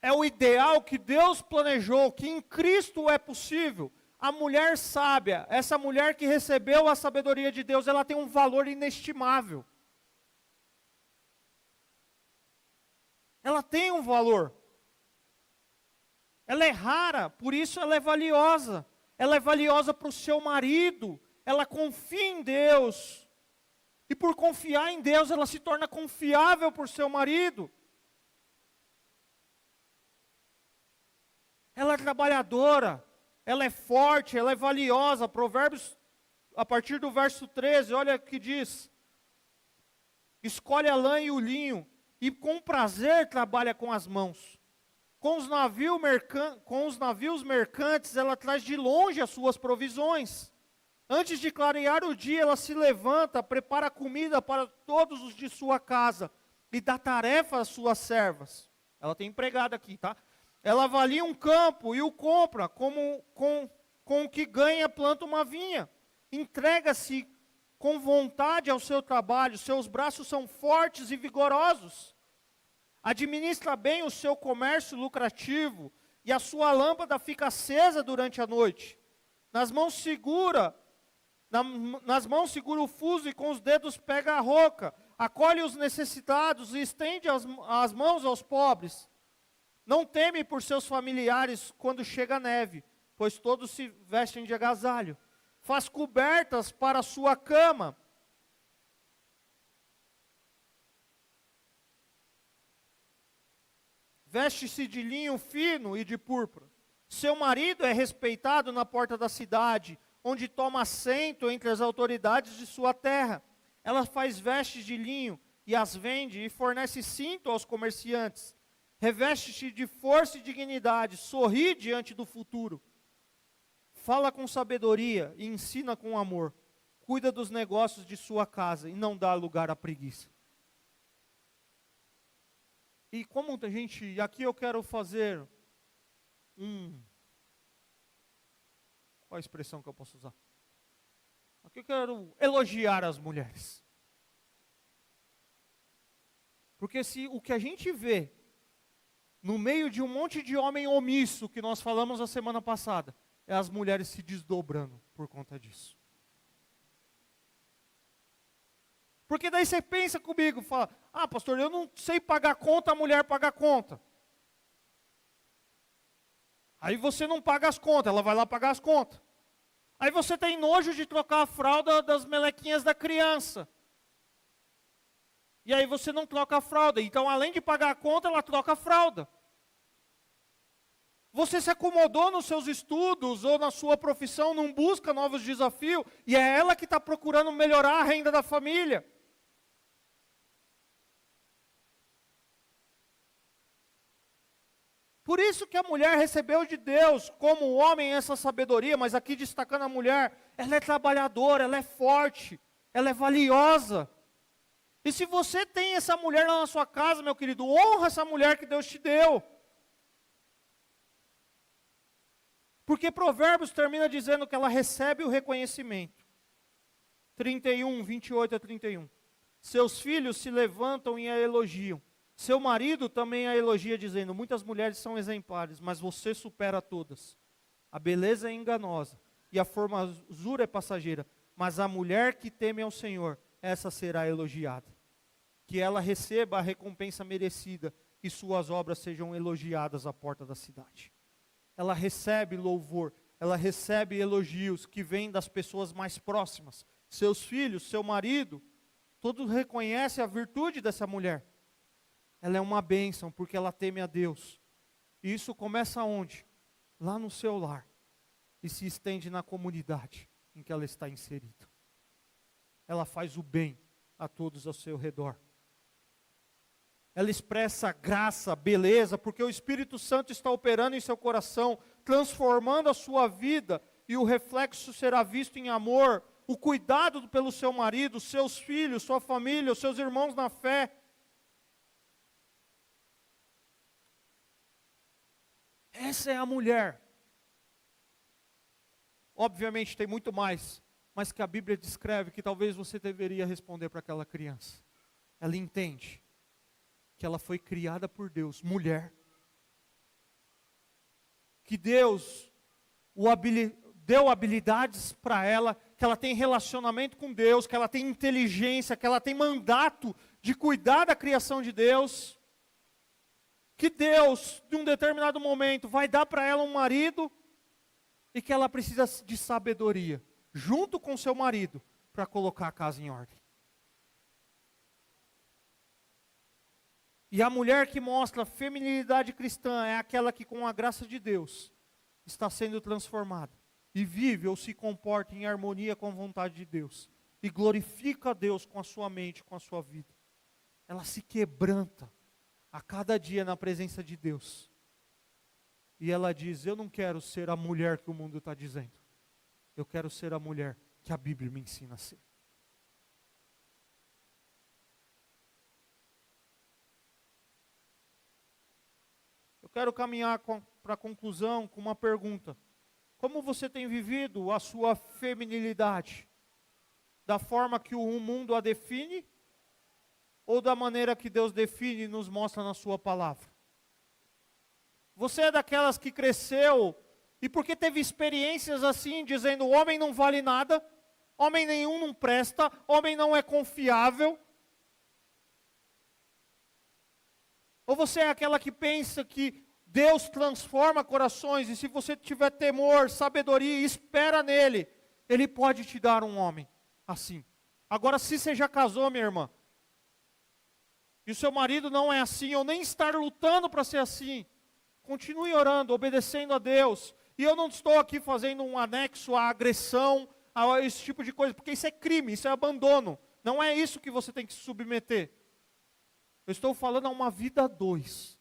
[SPEAKER 1] é o ideal que Deus planejou, que em Cristo é possível. A mulher sábia, essa mulher que recebeu a sabedoria de Deus, ela tem um valor inestimável. Ela tem um valor. Ela é rara, por isso ela é valiosa. ela é valiosa para o seu marido, ela confia em Deus. E por confiar em Deus, ela se torna confiável por seu marido. Ela é trabalhadora, ela é forte, ela é valiosa. Provérbios, a partir do verso 13, olha o que diz. Escolhe a lã e o linho, e com prazer trabalha com as mãos. Com os navios mercantes, ela traz de longe as suas provisões. Antes de clarear o dia, ela se levanta, prepara comida para todos os de sua casa, e dá tarefa às suas servas. Ela tem empregada aqui, tá? Ela avalia um campo e o compra, com o que ganha, planta uma vinha. Entrega-se com vontade ao seu trabalho, seus braços são fortes e vigorosos. Administra bem o seu comércio lucrativo, e a sua lâmpada fica acesa durante a noite. Nas mãos segura o fuso e com os dedos pega a roca. Acolhe os necessitados e estende as mãos aos pobres. Não teme por seus familiares quando chega a neve, pois todos se vestem de agasalho. Faz cobertas para a sua cama. Veste-se de linho fino e de púrpura. Seu marido é respeitado na porta da cidade, onde toma assento entre as autoridades de sua terra. Ela faz vestes de linho e as vende, e fornece cinto aos comerciantes. Reveste-se de força e dignidade, sorri diante do futuro. Fala com sabedoria e ensina com amor. Cuida dos negócios de sua casa e não dá lugar à preguiça. E como a gente, aqui eu quero fazer qual a expressão que eu posso usar? Aqui eu quero elogiar as mulheres. Porque se o que a gente vê no meio de um monte de homem omisso, que nós falamos a semana passada, é as mulheres se desdobrando por conta disso. Porque daí você pensa comigo, fala, pastor, eu não sei pagar conta, a mulher paga conta. Aí você não paga as contas, ela vai lá pagar as contas. Aí você tem nojo de trocar a fralda das melequinhas da criança. E aí você não troca a fralda. Então, além de pagar a conta, ela troca a fralda. Você se acomodou nos seus estudos ou na sua profissão, não busca novos desafios, e é ela que está procurando melhorar a renda da família. Por isso que a mulher recebeu de Deus, como o homem, essa sabedoria, mas aqui destacando a mulher, ela é trabalhadora, ela é forte, ela é valiosa. E se você tem essa mulher lá na sua casa, meu querido, honra essa mulher que Deus te deu. Porque Provérbios termina dizendo que ela recebe o reconhecimento. 31, 28 a 31. Seus filhos se levantam e a elogiam. Seu marido também a elogia, dizendo, muitas mulheres são exemplares, mas você supera todas. A beleza é enganosa e a formosura é passageira, mas a mulher que teme ao Senhor, essa será elogiada. Que ela receba a recompensa merecida e suas obras sejam elogiadas à porta da cidade. Ela recebe louvor, ela recebe elogios que vêm das pessoas mais próximas. Seus filhos, seu marido, todos reconhecem a virtude dessa mulher. Ela é uma bênção porque ela teme a Deus. E isso começa onde? Lá no seu lar. E se estende na comunidade em que ela está inserida. Ela faz o bem a todos ao seu redor. Ela expressa graça, beleza, porque o Espírito Santo está operando em seu coração, transformando a sua vida, e o reflexo será visto em amor, o cuidado pelo seu marido, seus filhos, sua família, os seus irmãos na fé. Essa é a mulher. Obviamente tem muito mais, mas que a Bíblia descreve que talvez você deveria responder para aquela criança. Ela entende que ela foi criada por Deus, mulher. Que Deus deu habilidades para ela, que ela tem relacionamento com Deus, que ela tem inteligência, que ela tem mandato de cuidar da criação de Deus. Que Deus, de um determinado momento, vai dar para ela um marido, e que ela precisa de sabedoria, junto com seu marido, para colocar a casa em ordem. E a mulher que mostra feminilidade cristã é aquela que, com a graça de Deus, está sendo transformada e vive ou se comporta em harmonia com a vontade de Deus e glorifica a Deus com a sua mente, com a sua vida. Ela se quebranta a cada dia na presença de Deus. E ela diz: eu não quero ser a mulher que o mundo está dizendo. Eu quero ser a mulher que a Bíblia me ensina a ser. Eu quero caminhar para a conclusão com uma pergunta. Como você tem vivido a sua feminilidade? Da forma que o mundo a define? Ou da maneira que Deus define e nos mostra na sua palavra? Você é daquelas que cresceu e porque teve experiências assim, dizendo: o homem não vale nada, homem nenhum não presta, homem não é confiável? Ou você é aquela que pensa que Deus transforma corações e se você tiver temor, sabedoria, espera nele, Ele pode te dar um homem assim? Agora, se você já casou, minha irmã, e o seu marido não é assim, ou nem está lutando para ser assim, continue orando, obedecendo a Deus. E eu não estou aqui fazendo um anexo à agressão, a esse tipo de coisa, porque isso é crime, isso é abandono. Não é isso que você tem que se submeter. Eu estou falando a uma vida a dois,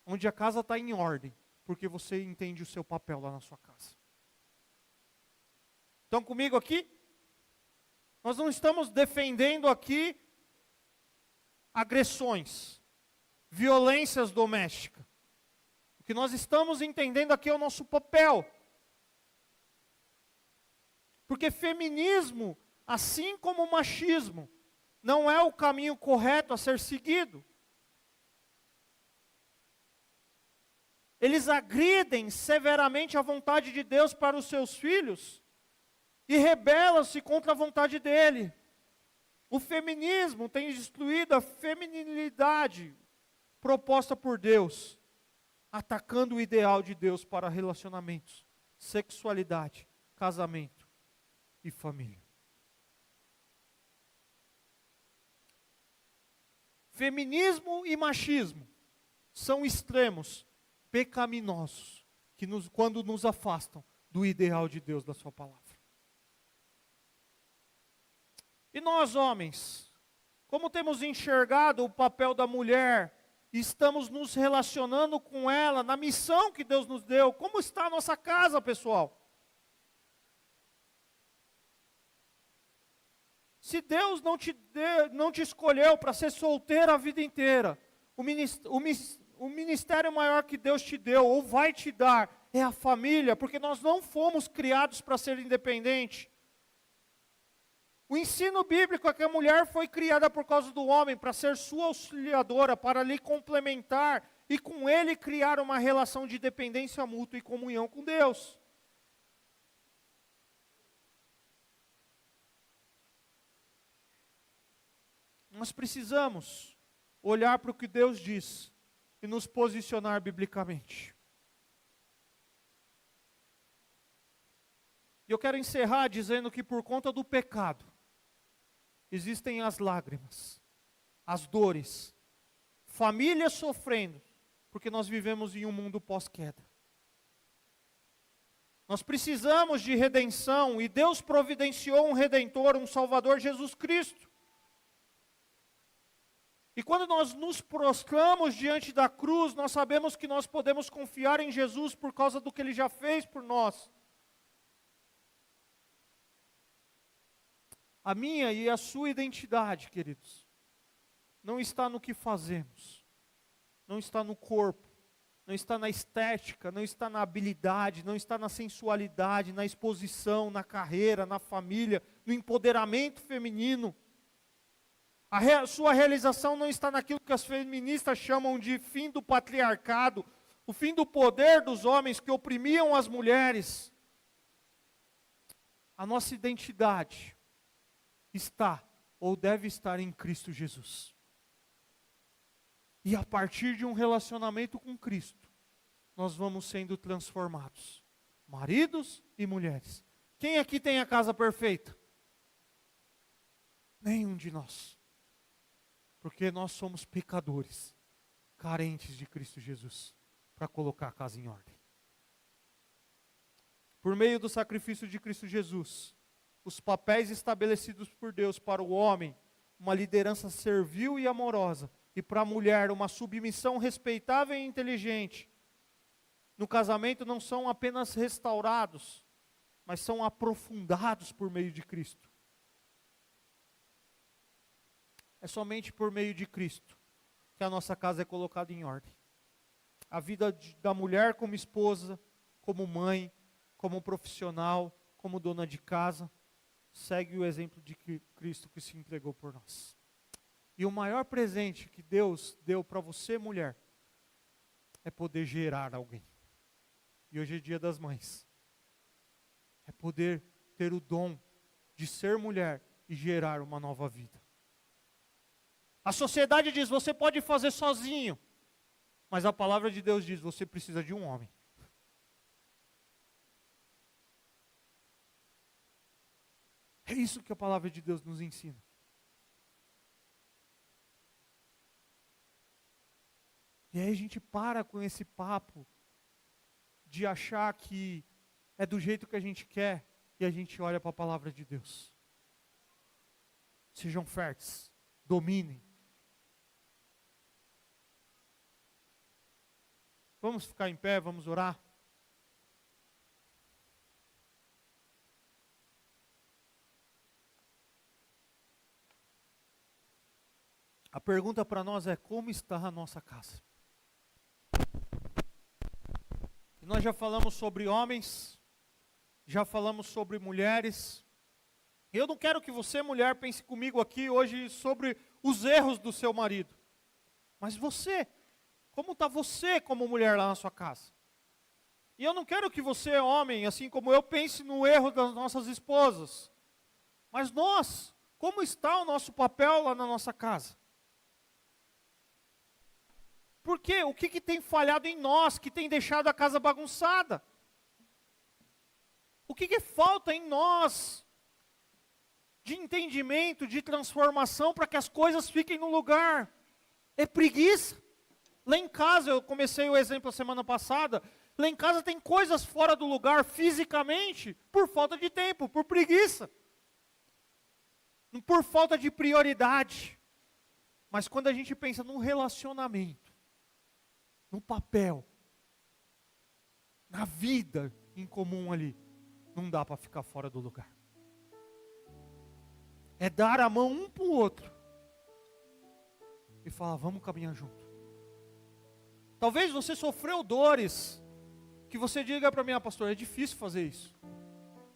[SPEAKER 1] onde a casa está em ordem, porque você entende o seu papel lá na sua casa. Estão comigo aqui? Nós não estamos defendendo aqui agressões, violências domésticas. O que nós estamos entendendo aqui é o nosso papel. Porque feminismo, assim como o machismo, não é o caminho correto a ser seguido. Eles agridem severamente a vontade de Deus para os seus filhos e rebelam-se contra a vontade dele. O feminismo tem destruído a feminilidade proposta por Deus, atacando o ideal de Deus para relacionamentos, sexualidade, casamento e família. Feminismo e machismo são extremos pecaminosos que quando nos afastam do ideal de Deus, da sua palavra. E nós, homens, como temos enxergado o papel da mulher e estamos nos relacionando com ela na missão que Deus nos deu? Como está a nossa casa, pessoal? Se Deus não te escolheu para ser solteira a vida inteira, o ministério maior que Deus te deu, ou vai te dar, é a família, porque nós não fomos criados para ser independentes. O ensino bíblico é que a mulher foi criada por causa do homem, para ser sua auxiliadora, para lhe complementar, e com ele criar uma relação de dependência mútua e comunhão com Deus. Nós precisamos olhar para o que Deus diz e nos posicionar biblicamente. E eu quero encerrar dizendo que por conta do pecado, existem as lágrimas, as dores, famílias sofrendo, porque nós vivemos em um mundo pós-queda. Nós precisamos de redenção e Deus providenciou um Redentor, um Salvador, Jesus Cristo. E quando nós nos prostramos diante da cruz, nós sabemos que nós podemos confiar em Jesus por causa do que Ele já fez por nós. A minha e a sua identidade, queridos, não está no que fazemos, não está no corpo, não está na estética, não está na habilidade, não está na sensualidade, na exposição, na carreira, na família, no empoderamento feminino. Sua realização não está naquilo que as feministas chamam de fim do patriarcado, o fim do poder dos homens que oprimiam as mulheres. A nossa identidade está ou deve estar em Cristo Jesus. E a partir de um relacionamento com Cristo, nós vamos sendo transformados. maridos e mulheres. Quem aqui tem a casa perfeita? Nenhum de nós. Porque nós somos pecadores, carentes de Cristo Jesus, para colocar a casa em ordem. Por meio do sacrifício de Cristo Jesus, os papéis estabelecidos por Deus para o homem, uma liderança servil e amorosa, e para a mulher, uma submissão respeitável e inteligente, no casamento não são apenas restaurados, mas são aprofundados por meio de Cristo. É somente por meio de Cristo que a nossa casa é colocada em ordem. A vida da mulher como esposa, como mãe, como profissional, como dona de casa, segue o exemplo de Cristo que se entregou por nós. E o maior presente que Deus deu para você, mulher, é poder gerar alguém. E hoje é dia das mães. É poder ter o dom de ser mulher e gerar uma nova vida. A sociedade diz, você pode fazer sozinho. Mas a palavra de Deus diz, você precisa de um homem. É isso que a palavra de Deus nos ensina. E aí a gente para com esse papo de achar que é do jeito que a gente quer e a gente olha para a palavra de Deus. Sejam férteis, dominem. Vamos ficar em pé, vamos orar. A pergunta para nós é: como está a nossa casa? E nós já falamos sobre homens, já falamos sobre mulheres. Eu não quero que você, mulher, pense comigo aqui hoje sobre os erros do seu marido. Mas você, como está você como mulher lá na sua casa? E eu não quero que você, homem, assim como eu, pense no erro das nossas esposas. Mas nós, como está o nosso papel lá na nossa casa? Por quê? O que tem falhado em nós, que tem deixado a casa bagunçada? O que falta em nós de entendimento, de transformação, para que as coisas fiquem no lugar? É preguiça. Lá em casa, eu comecei o exemplo a semana passada, lá em casa tem coisas fora do lugar fisicamente, por falta de tempo, por preguiça. Por falta de prioridade. Mas quando a gente pensa num relacionamento, no papel, na vida em comum ali, não dá para ficar fora do lugar. É dar a mão um para o outro e falar, vamos caminhar junto. Talvez você sofreu dores, que você diga para mim, pastor, é difícil fazer isso.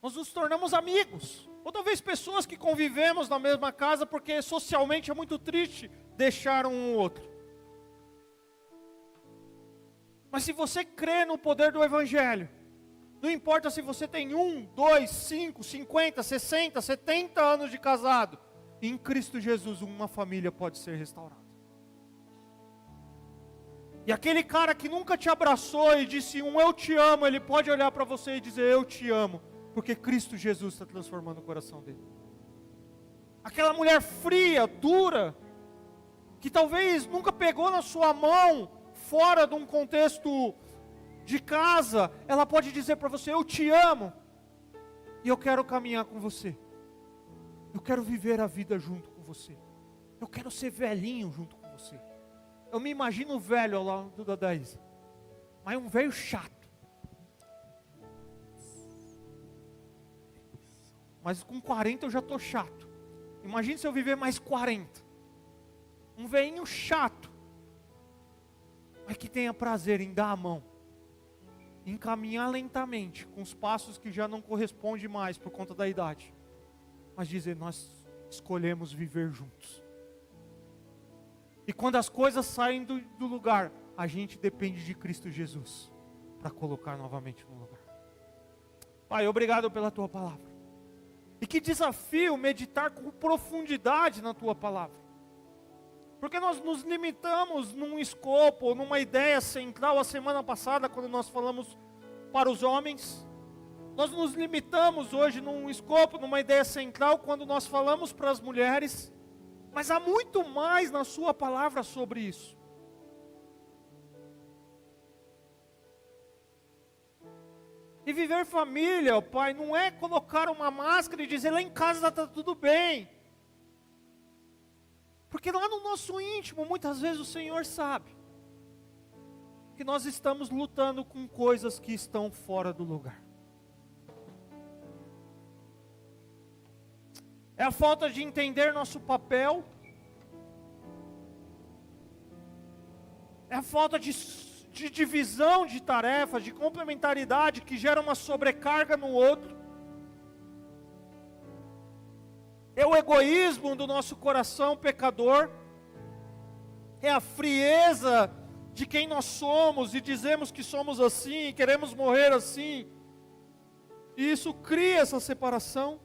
[SPEAKER 1] Nós nos tornamos amigos, ou talvez pessoas que convivemos na mesma casa, porque socialmente é muito triste deixar um outro. Mas se você crê no poder do Evangelho, não importa se você tem 1, 2, 5, 50, 60, 70 anos de casado, em Cristo Jesus uma família pode ser restaurada. E aquele cara que nunca te abraçou e disse um eu te amo, ele pode olhar para você e dizer eu te amo, porque Cristo Jesus está transformando o coração dele. Aquela mulher fria, dura, que talvez nunca pegou na sua mão, fora de um contexto de casa, ela pode dizer para você, eu te amo, e eu quero caminhar com você, eu quero viver a vida junto com você, eu quero ser velhinho junto com você. Eu me imagino velho ao lado da Daísa, mas um velho chato, mas com 40 eu já estou chato. Imagine se eu viver mais 40, um velhinho chato, mas que tenha prazer em dar a mão, em caminhar lentamente, com os passos que já não correspondem mais por conta da idade, mas dizer, nós escolhemos viver juntos. E quando as coisas saem do lugar, a gente depende de Cristo Jesus, para colocar novamente no lugar. Pai, obrigado pela Tua palavra. E que desafio meditar com profundidade na Tua palavra. Porque nós nos limitamos num escopo, numa ideia central, a semana passada, quando nós falamos para os homens, Nós nos limitamos hoje num escopo, numa ideia central, quando nós falamos para as mulheres, mas há muito mais na sua palavra sobre isso. E viver família, ó Pai, não é colocar uma máscara e dizer lá em casa está tudo bem. Porque lá no nosso íntimo, muitas vezes o Senhor sabe que nós estamos lutando com coisas que estão fora do lugar. É a falta de entender nosso papel. É a falta de divisão de tarefas, de complementaridade que gera uma sobrecarga no outro. É o egoísmo do nosso coração pecador. É a frieza de quem nós somos e dizemos que somos assim, queremos morrer assim. E isso cria essa separação.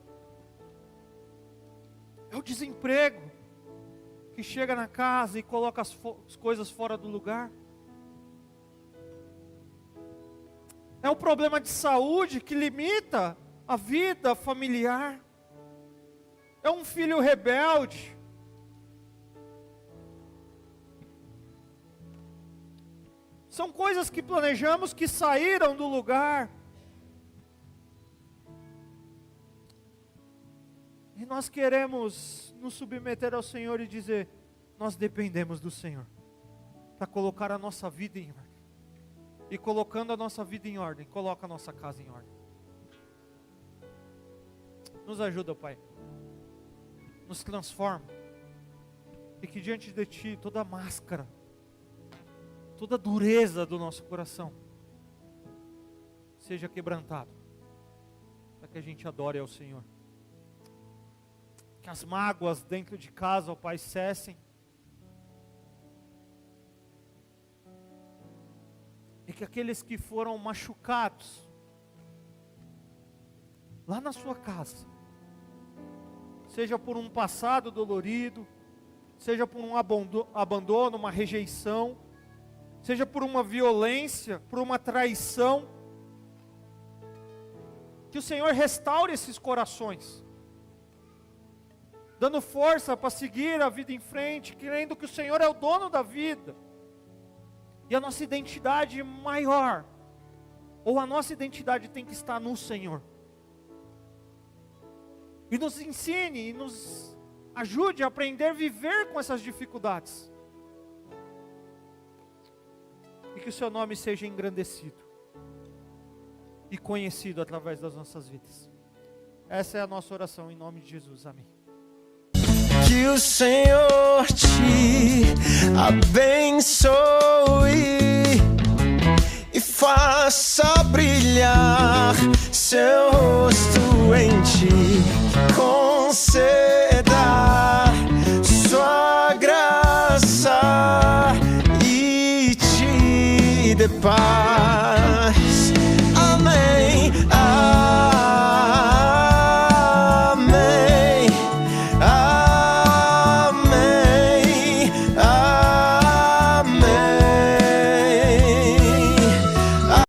[SPEAKER 1] É o desemprego que chega na casa e coloca as coisas fora do lugar. É um problema de saúde que limita a vida familiar. É um filho rebelde. São coisas que planejamos que saíram do lugar. E nós queremos nos submeter ao Senhor e dizer: nós dependemos do Senhor para colocar a nossa vida em ordem. E colocando a nossa vida em ordem, coloca a nossa casa em ordem. Nos ajuda, Pai. Nos transforma. E que diante de Ti toda máscara, toda dureza do nosso coração seja quebrantado, para que a gente adore ao Senhor. Que as mágoas dentro de casa, ó Pai, cessem. E que aqueles que foram machucados lá na sua casa, seja por um passado dolorido, seja por um abandono, uma rejeição, seja por uma violência, por uma traição, que o Senhor restaure esses corações, dando força para seguir a vida em frente, crendo que o Senhor é o dono da vida. E a nossa identidade maior, ou a nossa identidade tem que estar no Senhor. E nos ensine, e nos ajude a aprender a viver com essas dificuldades. E que o Seu nome seja engrandecido e conhecido através das nossas vidas. Essa é a nossa oração em nome de Jesus, amém.
[SPEAKER 2] Que o Senhor te abençoe e faça brilhar seu rosto em ti, conceda sua graça e te dê paz.